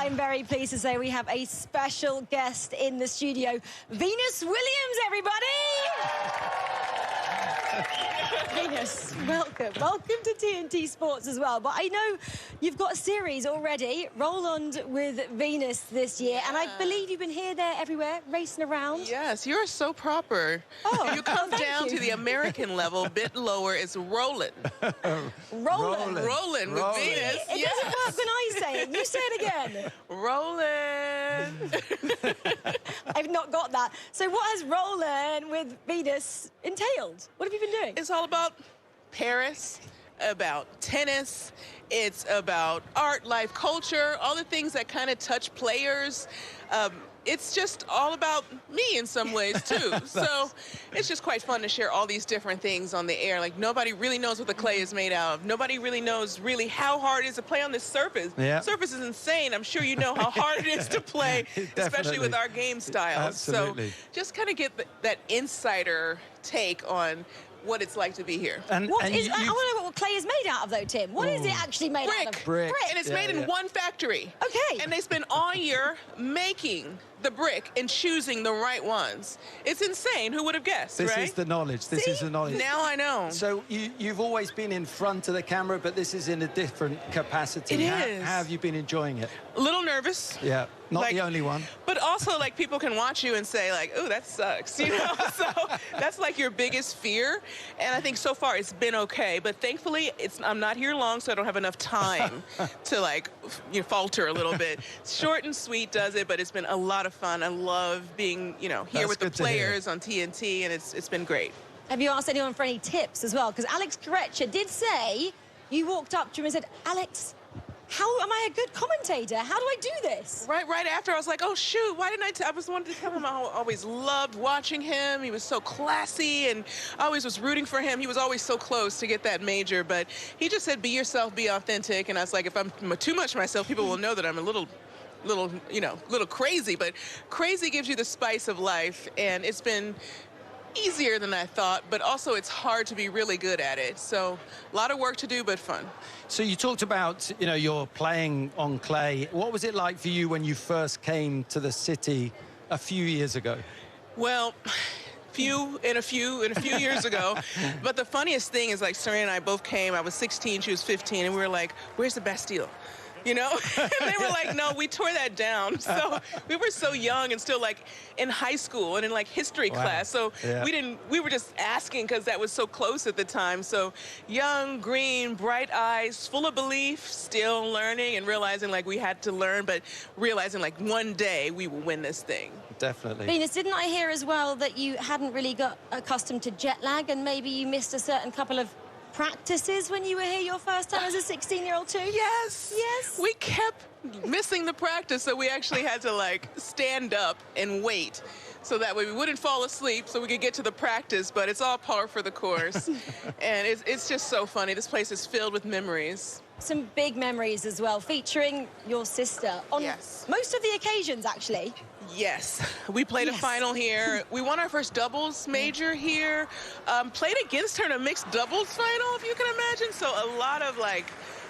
I'm very pleased to say we have a special guest in the studio. Venus Williams, everybody! Venus, welcome. Welcome to TNT Sports as well. But I know you've got a series already, Roland with Venus this year. And I believe you've been here, there, everywhere, racing around. Yes, you're so proper. Oh, if you come down you. to the American level, a bit lower, it's Roland. Roland with Venus. It doesn't work when I say it. You say it again. Roland. I've not got that. So what has Roland with Venus entailed? What have you been doing? It's all about Paris, about tennis. It's about art, life, culture, all the things that kind of touch players. It's just all about me in some ways, too. So it's just quite fun to share all these different things on the air. Like, nobody really knows what the clay is made out of. Nobody really knows how hard it is to play on this surface. Yeah. Surface is insane. I'm sure you know how hard it is to play, especially with our game styles. Absolutely. So just kind of get that insider take on what it's like to be here. I want to know what clay is made out of, though, Tim. What is it actually made out of? Brick. And it's made in one factory. Okay. And they spend all year making the brick and choosing the right ones. It's insane. Who would have guessed, This right? is the knowledge. This is the knowledge. Now I know. So you've always been in front of the camera, but this is in a different capacity. It How is. have you been enjoying it? A little nervous. Yeah, not the only one. But also, like, people can watch you and say, like, "Ooh, that sucks," you know? So that's, like, your biggest fear. And I think so far it's been okay. But thankfully, I'm not here long, so I don't have enough time to, like, falter a little bit. Short and sweet does it, but it's been a lot of fun. I love being, here with the players on TNT, and it's been great. Have you asked anyone for any tips as well? Because Alex Gretcher did say, you walked up to him and said, Alex, how am I a good commentator? How do I do this? Right after, I was like, oh, shoot, why didn't I wanted to tell him I always loved watching him. He was so classy, and I always was rooting for him. He was always so close to get that major, but he just said, be yourself, be authentic, and I was like, if I'm too much myself, people will know that I'm a little crazy, but crazy gives you the spice of life, and it's been easier than I thought, but also it's hard to be really good at it. So a lot of work to do, but fun. So you talked about, you're playing on clay. What was it like for you when you first came to the city a few years ago? Well, a few years ago. But the funniest thing is, like, Serena and I both came. I was 16, she was 15, and we were like, where's the Bastille? And they were like, no, we tore that down. So we were so young and still, like, in high school and in, like, history class. So we were just asking because that was so close at the time. So young, green, bright eyes, full of belief, still learning and realizing, like, we had to learn, but realizing, like, one day we will win this thing. Definitely. Venus, didn't I hear as well that you hadn't really got accustomed to jet lag and maybe you missed a certain couple of practices when you were here your first time as a 16-year-old too? Yes. We kept missing the practice, so we actually had to, like, stand up and wait so that way we wouldn't fall asleep so we could get to the practice, but it's all par for the course. And it's just so funny. This place is filled with memories. Some big memories as well, featuring your sister on most of the occasions, actually. Yes, we played a final here. We won our first doubles major here. Played against her in a mixed doubles final, if you can imagine. So a lot of, like,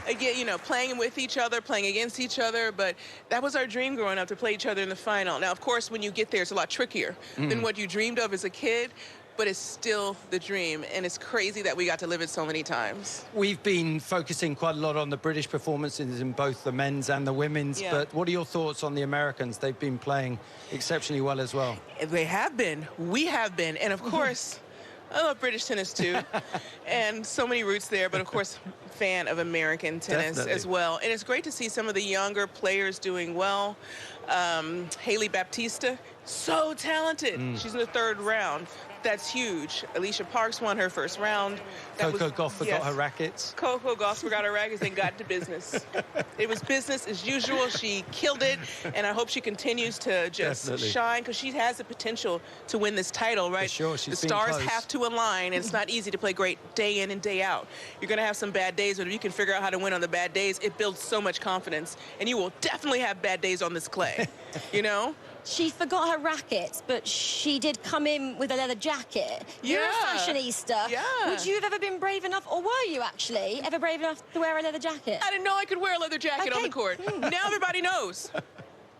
again, playing with each other, playing against each other. But that was our dream growing up, to play each other in the final. Now, of course, when you get there, it's a lot trickier than what you dreamed of as a kid. But it's still the dream, and it's crazy that we got to live it so many times. We've been focusing quite a lot on the British performances in both the men's and the women's, but what are your thoughts on the Americans? They've been playing exceptionally well as well. They have been. We have been. And, of course, I love British tennis, too, and so many roots there, but, of course, fan of American tennis as well. And it's great to see some of the younger players doing well. Haley Baptista, so talented. She's in the third round. That's huge. Alicia Parks won her first round. Coco Gauff forgot her rackets. Coco Gauff forgot her rackets and got to business. It was business as usual. She killed it, and I hope she continues to just shine, because she has the potential to win this title, right? For sure, the stars have to align, and it's not easy to play great day in and day out. You're going to have some bad days, but if you can figure out how to win on the bad days, it builds so much confidence, and you will definitely have bad days on this clay, she forgot her rackets, but she did come in with a leather jacket. You're a fashionista. Yeah. Would you have ever been brave enough, or were you actually ever brave enough to wear a leather jacket? I didn't know I could wear a leather jacket on the court. Now everybody knows.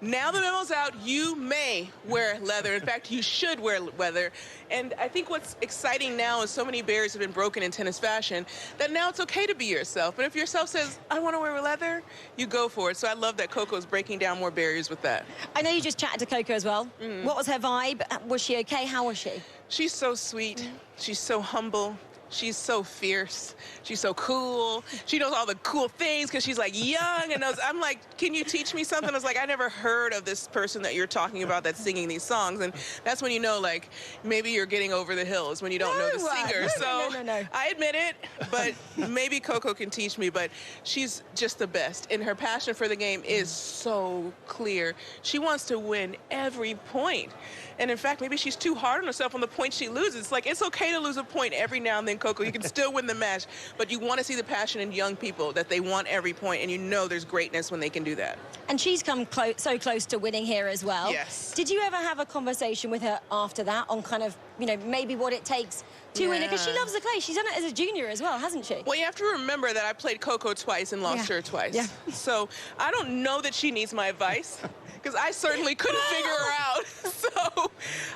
Now the memo's out, you may wear leather. In fact, you should wear leather. And I think what's exciting now is so many barriers have been broken in tennis fashion that now it's okay to be yourself. And if yourself says, I want to wear leather, you go for it. So I love that Coco's breaking down more barriers with that. I know you just chatted to Coco as well. What was her vibe? Was she okay? How was she? She's so sweet. She's so humble. She's so fierce. She's so cool. She knows all the cool things because she's like young and knows. I'm like, can you teach me something? I was like, I never heard of this person that you're talking about that's singing these songs. And that's when you know, like, maybe you're getting over the hill is when you don't know the singer. No. I admit it, but maybe Coco can teach me. But she's just the best. And her passion for the game is so clear. She wants to win every point. And in fact, maybe she's too hard on herself on the points she loses. It's like, it's okay to lose a point every now and then, Coco. You can still win the match, but you want to see the passion in young people that they want every point, and you know there's greatness when they can do that. And she's come so close to winning here as well. Yes. Did you ever have a conversation with her after that on kind of, you know, maybe what it takes to win it? Because she loves the clay. She's done it as a junior as well, hasn't she? Well, you have to remember that I played Coco twice and lost her twice. Yeah. So I don't know that she needs my advice, because I certainly couldn't figure her out. So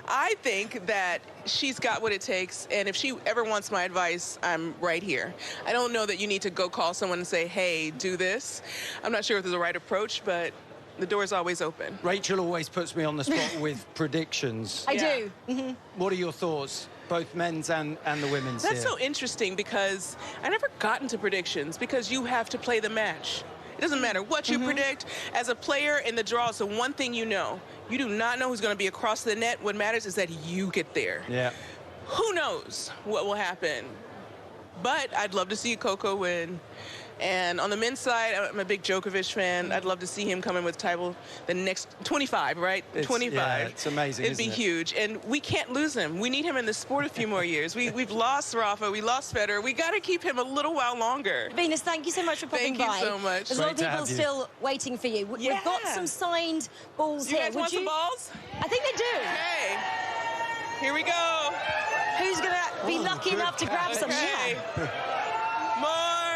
I think that she's got what it takes, and if she ever wants my advice, I'm right here. I don't know that you need to go call someone and say, hey, do this. I'm not sure if there's a right approach, but the door is always open. Rachel always puts me on the spot with predictions. I do. What are your thoughts, both men's and the women's That's here? so interesting, because I never got into predictions, because you have to play the match. It doesn't matter what you predict. As a player in the draw, so one thing you know, you do not know who's going to be across the net. What matters is that you get there. Yeah. Who knows what will happen? But I'd love to see Coco win. And on the men's side, I'm a big Djokovic fan. I'd love to see him come in with title the next 25, right? 25. Yeah, it's amazing, It'd be huge. And we can't lose him. We need him in the sport a few more years. We've lost Rafa. We lost Federer. We got to keep him a little while longer. Venus, thank you so much for popping by. Thank you so much. There's a lot of people still waiting for you. We've got some signed balls You here. guys want some balls? I think they do. Okay. Here we go. Who's going to be lucky enough to grab some? Okay. More.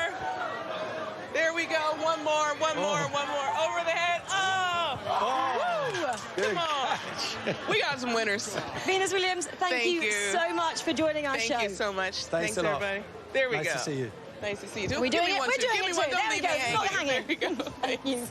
There we go. One more. Over the head. Oh! Woo! Come on. We got some winners. Venus Williams, thank you so much for joining our show. Thank you so much. Thanks a lot. everybody. There we go. Nice to see you. Nice to see you. We're doing it. We're doing it too. Don't There we leave go. me It's not hanging. hanging. There we go. Thank you.